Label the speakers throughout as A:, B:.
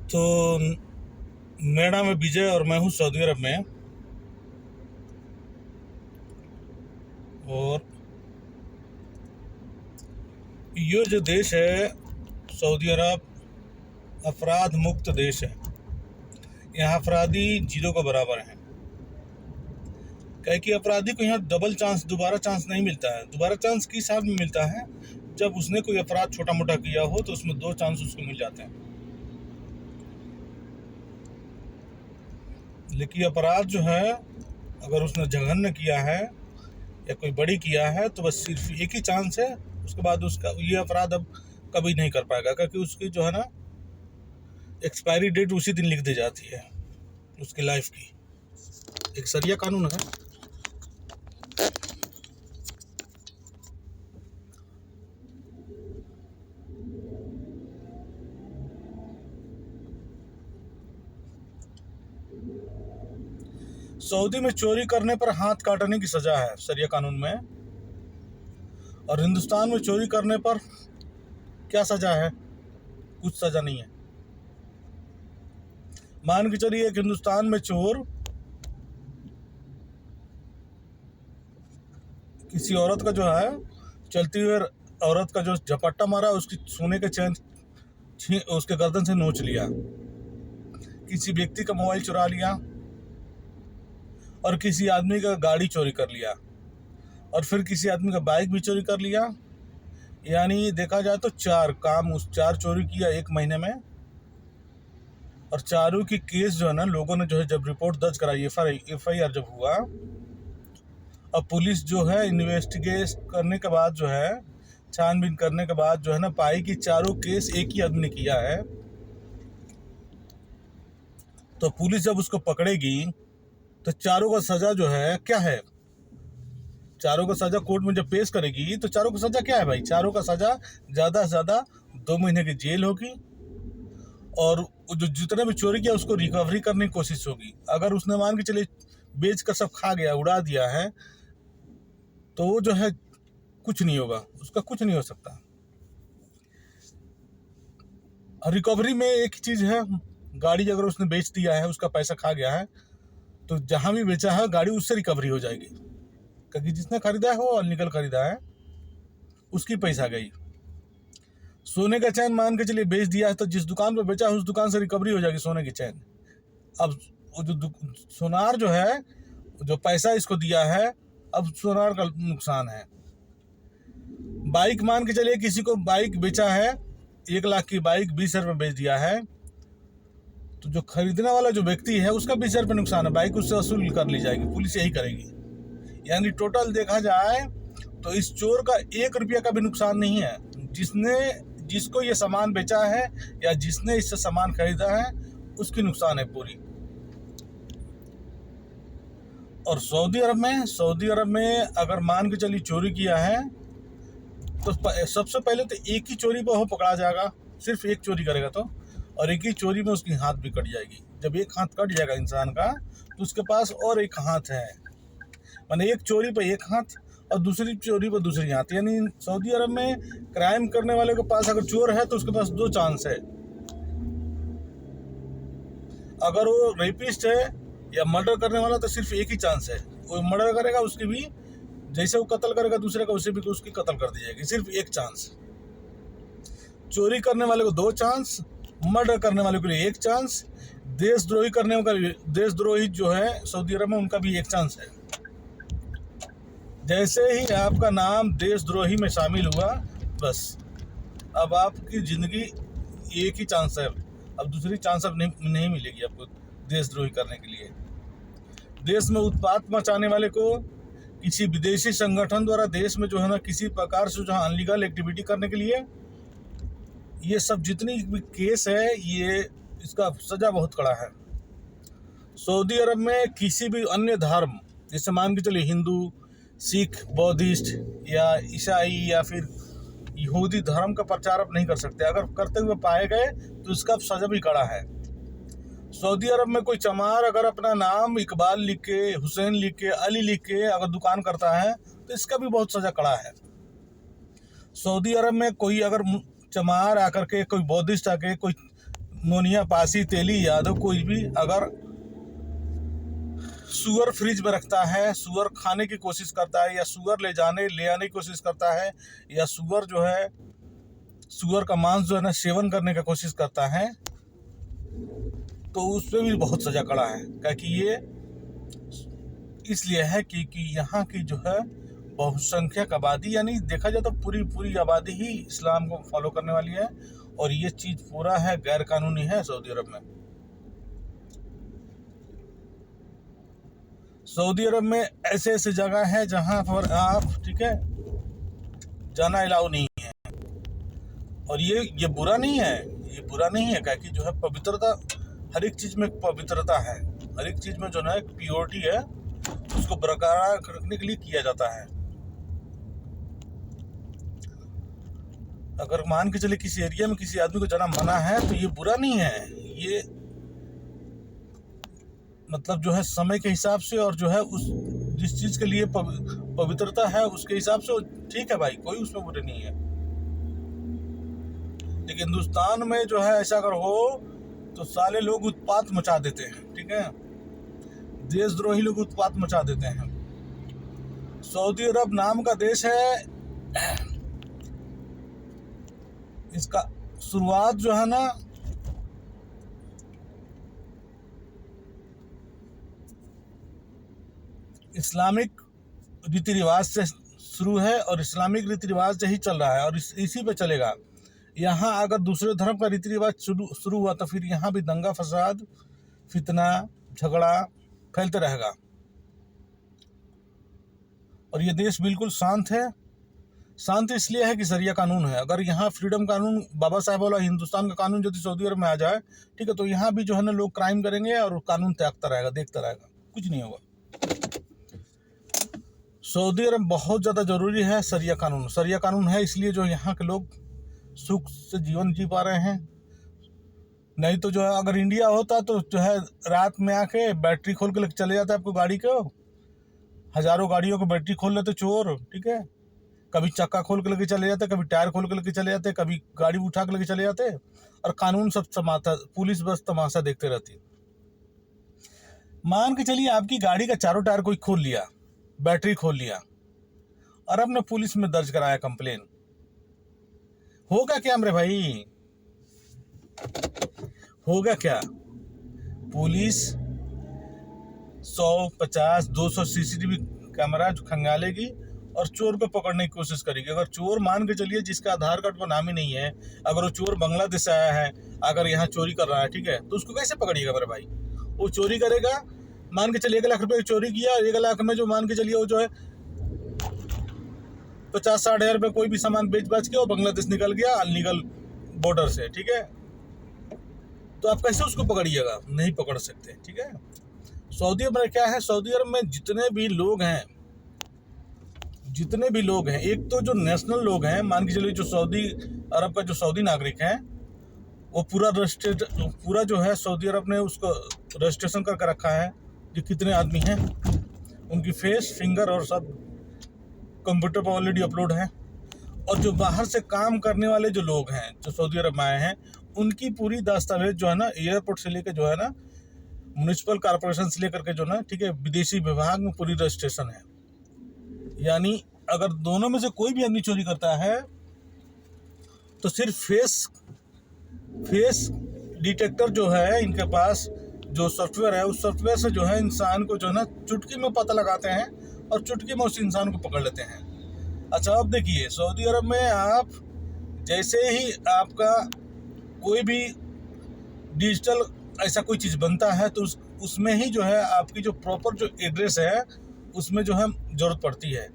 A: तो मेरा नाम है विजय और मैं हूँ सऊदी अरब में। और ये जो देश है सऊदी अरब अपराध मुक्त देश है। यहाँ अपराधी जीरो के बराबर हैं। क्या कि अपराधी को यहाँ डबल चांस दोबारा चांस नहीं मिलता है। दोबारा चांस किस हिसाब में मिलता है? जब उसने कोई अपराध छोटा मोटा किया हो तो उसमें 2 चांस उसको मिल जाते हैं। लेकिन अपराध जो है अगर उसने जघन्य किया है या कोई बड़ी किया है तो बस सिर्फ एक ही चांस है। उसके बाद उसका ये अपराध अब कभी नहीं कर पाएगा, क्योंकि उसकी जो है ना एक्सपायरी डेट उसी दिन लिख दी जाती है उसकी लाइफ की। एक शरिया कानून है। सऊदी में चोरी करने पर हाथ काटने की सजा है शरिया कानून में। और हिंदुस्तान में चोरी करने पर क्या सजा है? कुछ सजा नहीं है। मान के चलिए एक हिंदुस्तान में चोर किसी औरत का जो है चलती हुई औरत का जो झपट्टा मारा, उसकी सोने के चैन उसके गर्दन से नोच लिया, किसी व्यक्ति का मोबाइल चुरा लिया और किसी आदमी का गाड़ी चोरी कर लिया और फिर किसी आदमी का बाइक भी चोरी कर लिया। यानी देखा जाए तो 4 काम, उस 4 चोरी किया 1 महीने में। और चारों की केस जो है ना, लोगों ने जो है जब रिपोर्ट दर्ज कराई, FIR जब हुआ, अब पुलिस जो है इन्वेस्टिगेट करने के बाद जो है छानबीन करने के बाद जो है ना पाई कि चारों केस एक ही आदमी ने किया है। तो पुलिस जब उसको पकड़ेगी तो चारों का सजा जो है क्या है? चारों का सजा कोर्ट में जब पेश करेगी तो चारों का सजा क्या है भाई? चारों का सजा ज़्यादा से ज़्यादा 2 महीने की जेल होगी और जो जितने भी चोरी किया उसको रिकवरी करने की कोशिश होगी। अगर उसने मान के चलिए बेच कर सब खा गया, उड़ा दिया है, तो वो जो है कुछ नहीं होगा, उसका कुछ नहीं हो सकता। रिकवरी में एक ही चीज़ है, गाड़ी अगर उसने बेच दिया है, उसका पैसा खा गया है, तो जहाँ भी बेचा है गाड़ी उससे रिकवरी हो जाएगी, क्योंकि जिसने खरीदा है वो अनलीगल खरीदा है, उसकी पैसा गई। सोने का चैन मान के चलिए बेच दिया है, तो जिस दुकान पर बेचा है उस दुकान से रिकवरी हो जाएगी सोने की चैन। अब वो जो सोनार जो है, जो पैसा इसको दिया है, अब सोनार का नुकसान है। बाइक मान के चलिए किसी को बाइक बेचा है, 1 लाख की बाइक 20,000 रुपये बेच दिया है, तो जो खरीदने वाला जो व्यक्ति है उसका 20,000 रुपये नुकसान है, बाइक उससे वसूल कर ली जाएगी, पुलिस यही करेगी। यानी टोटल देखा जाए तो इस चोर का 1 रुपया का भी नुकसान नहीं है। जिसको ये सामान बेचा है या जिसने इससे सामान खरीदा है उसकी नुकसान है पूरी। और सऊदी अरब में अगर मान के चलिए चोरी किया है तो सबसे पहले तो एक ही चोरी पर वो पकड़ा जाएगा, सिर्फ एक चोरी करेगा तो, और एक ही चोरी में उसकी हाथ भी कट जाएगी। जब एक हाथ कट जाएगा इंसान का तो उसके पास और एक हाथ है, माने एक चोरी पर एक हाथ और दूसरी चोरी पर दूसरी हाथ। यानी सऊदी अरब में क्राइम करने वाले के पास अगर चोर है तो उसके पास 2 चांस है। अगर वो रेपिस्ट है या मर्डर करने वाला तो सिर्फ एक ही चांस है, वो मर्डर करेगा उसकी भी, जैसे वो कत्ल करेगा दूसरे का उसे भी उसकी कत्ल कर दी जाएगी, सिर्फ एक चांस। चोरी करने वाले को 2 चांस, मर्डर करने वाले के लिए 1 चांस, देशद्रोही करने का देशद्रोही जो है सऊदी अरब में उनका भी 1 चांस है। जैसे ही आपका नाम देशद्रोही में शामिल हुआ, बस अब आपकी ज़िंदगी एक ही चांस है, अब दूसरी चांस अब नहीं मिलेगी आपको देशद्रोही करने के लिए। देश में उत्पात मचाने वाले को किसी विदेशी संगठन द्वारा देश में जो है ना किसी प्रकार से जो है अनलीगल एक्टिविटी करने के लिए, ये सब जितनी भी केस है ये इसका सज़ा बहुत कड़ा है। सऊदी अरब में किसी भी अन्य धर्म, जैसे मान के चलिए हिंदू, सिख, बौद्धिस्ट या ईसाई या फिर यहूदी धर्म का प्रचार अब नहीं कर सकते। अगर करते हुए पाए गए तो इसका सज़ा भी कड़ा है। सऊदी अरब में कोई चमार अगर अपना नाम इकबाल लिख के, हुसैन लिख के, अली लिख के अगर दुकान करता है तो इसका भी बहुत सज़ा कड़ा है। सऊदी अरब में कोई अगर चमार आकर के, कोई बौद्धिस्ट आके कोई नोनिया, पासी, तेली, यादव कोई भी अगर सुअर फ्रिज में रखता है, सुअर खाने की कोशिश करता है, या सुअर ले आने की कोशिश करता है, या सुअर जो है सुअर का मांस जो है ना सेवन करने का कोशिश करता है, तो उस पर भी बहुत सजा कड़ा है। क्योंकि ये इसलिए है कि यहाँ की जो है बहुसंख्यक आबादी, यानी देखा जाए तो पूरी आबादी ही इस्लाम को फॉलो करने वाली है, और ये चीज़ पूरा है गैर कानूनी है सऊदी अरब में। सऊदी अरब में ऐसे ऐसे जगह है जहाँ पर आप ठीक है जाना अलाउ नहीं है, और ये बुरा नहीं है, ये बुरा नहीं है। क्योंकि जो है पवित्रता, हर एक चीज़ में पवित्रता है, हर एक चीज़ में जो है एक प्योरिटी है, उसको बरकरार रखने के लिए किया जाता है। अगर मान के चले किसी एरिया में किसी आदमी को जाना मना है तो ये बुरा नहीं है, ये मतलब जो है समय के हिसाब से, और जो है उस जिस चीज़ के लिए पवित्रता है उसके हिसाब से ठीक है भाई, कोई उसमें बुरे नहीं है। लेकिन हिंदुस्तान में जो है ऐसा अगर हो तो साले लोग उत्पात मचा देते हैं, ठीक है, देशद्रोही लोग उत्पात मचा देते हैं। सऊदी अरब नाम का देश है, इसका शुरुआत जो है ना इस्लामिक रीति रिवाज से शुरू है, और इस्लामिक रीति रिवाज से ही चल रहा है, और इसी पे चलेगा। यहाँ अगर दूसरे धर्म का रीति रिवाज शुरू हुआ तो फिर यहाँ भी दंगा फसाद, फितना, झगड़ा फैलते रहेगा। और ये देश बिल्कुल शांत है। शांत इसलिए है कि शरिया कानून है। अगर यहाँ फ्रीडम कानून, बाबा साहब वाला हिंदुस्तान का कानून यदि सऊदी अरब में आ जाए, ठीक है, तो यहाँ भी जो है ना लोग क्राइम करेंगे और कानून त्यागता रहेगा, देखता रहेगा, कुछ नहीं होगा। सऊदी अरब बहुत ज़्यादा ज़रूरी है शरिया कानून। शरिया कानून है इसलिए जो यहाँ के लोग सुख से जीवन जी पा रहे हैं। नहीं तो जो है अगर इंडिया होता तो जो है रात में आके बैटरी खोल के लेके चले जाते आपको गाड़ी को, हज़ारों गाड़ियों को बैटरी खोल लेते चोर, ठीक है, कभी चक्का खोल के लेके चले जाते, कभी टायर खोल के लेके चले जाते, कभी गाड़ी उठा के लेके चले जाते, और कानून सब तमाशा, पुलिस बस तमाशा देखते रहती। मान के चलिए आपकी गाड़ी का चारों टायर कोई खोल लिया, बैटरी खोल लिया, और अब ने पुलिस में दर्ज कराया कंप्लेन, होगा क्या मेरे भाई? होगा क्या? पुलिस 100, 50, 200 सीसीटीवी कैमरा खंगालेगी और चोर को पकड़ने की कोशिश करेगी। अगर चोर मान के चलिए जिसका आधार कार्ड पर नाम ही नहीं है, अगर वो चोर बांग्लादेश से आया है, अगर यहाँ चोरी कर रहा है, ठीक है, तो उसको कैसे पकड़िएगा मेरे भाई? वो चोरी करेगा, मान के चलिए 1 लाख रुपए चोरी किया, 1 लाख में जो मान के चलिए वो जो है 50-60 हज़ार रुपये कोई भी सामान बेच के वो बांग्लादेश निकल गया अनलीगल बॉर्डर से, ठीक है, तो आप कैसे उसको पकड़िएगा? नहीं पकड़ सकते, ठीक है। सऊदी अरब में क्या है, सऊदी अरब में जितने भी लोग हैं, एक तो जो नेशनल लोग हैं, मान के चलिए जो सऊदी अरब का जो सऊदी नागरिक हैं, वो पूरा जो है सऊदी अरब ने उसको रजिस्ट्रेशन करके रखा है कि कितने आदमी हैं, उनकी फेस, फिंगर और सब कंप्यूटर पर ऑलरेडी अपलोड है। और जो बाहर से काम करने वाले जो लोग हैं जो सऊदी अरब में आए हैं, उनकी पूरी दस्तावेज जो है ना एयरपोर्ट से लेकर जो है ना म्यूनिसिपल कॉर्पोरेशन से लेकर के जो ना, ठीक है, विदेशी विभाग में पूरी रजिस्ट्रेशन है। यानी अगर दोनों में से कोई भी आदमी चोरी करता है तो सिर्फ फेस डिटेक्टर जो है इनके पास जो सॉफ्टवेयर है, उस सॉफ्टवेयर से जो है इंसान को जो है ना चुटकी में पता लगाते हैं और चुटकी में उस इंसान को पकड़ लेते हैं। अच्छा, अब देखिए सऊदी अरब में आप जैसे ही आपका कोई भी डिजिटल ऐसा कोई चीज़ बनता है तो उसमें ही जो है आपकी जो प्रॉपर जो एड्रेस है उसमें जो है ज़रूरत पड़ती है।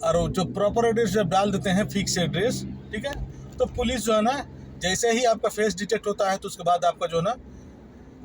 A: और जो प्रॉपर एड्रेस जब डाल देते हैं, फिक्स एड्रेस, ठीक है, तो पुलिस जो है ना जैसे ही आपका फेस डिटेक्ट होता है तो उसके बाद आपका जो है ना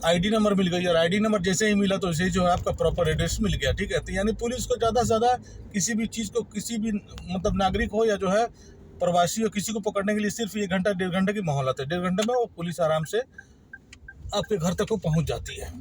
A: आईडी नंबर मिल गई, और आईडी नंबर जैसे ही मिला तो वैसे ही जो है आपका प्रॉपर एड्रेस मिल गया, ठीक है। तो यानी पुलिस को ज़्यादा से ज़्यादा किसी भी चीज़ को, किसी भी मतलब नागरिक हो या जो है प्रवासी हो, किसी को पकड़ने के लिए सिर्फ 1 घंटा 1.5 घंटे की मोहलत है। 1.5 घंटे में वो पुलिस आराम से आपके घर तक को पहुंच जाती है।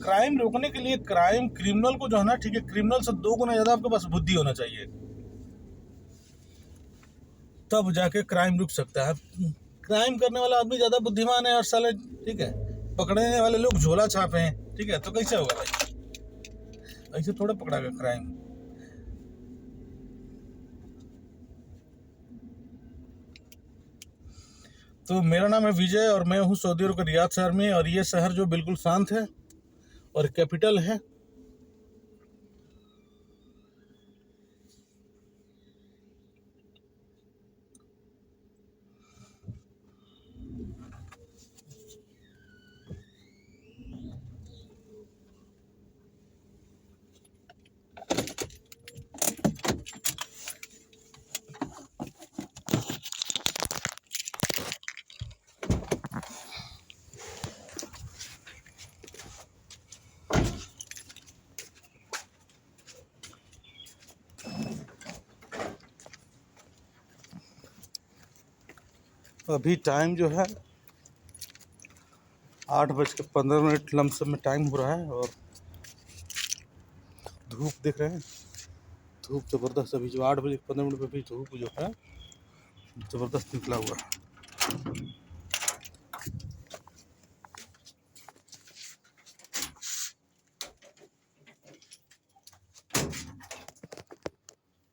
A: क्राइम रोकने के लिए क्रिमिनल को जो है ना, ठीक है, क्रिमिनल से 2 गुना ज़्यादा आपके पास बुद्धि होना चाहिए, तब जाके क्राइम रुक सकता है। क्राइम करने वाला आदमी ज़्यादा बुद्धिमान है और साले, ठीक है, पकड़ने वाले लोग झोला छापे हैं, ठीक है, तो कैसे होगा भाई? ऐसे थोड़ा पकड़ागा क्राइम। तो मेरा नाम है विजय और मैं हूँ सऊदी अरब के रियाद शहर में, और ये शहर जो बिल्कुल शांत है और कैपिटल है। अभी टाइम जो है 8:15 लमसम में टाइम हो रहा है, और धूप देख रहे हैं, धूप ज़बरदस्त। अभी जो 8:15 पे भी धूप जो है ज़बरदस्त निकला हुआ है।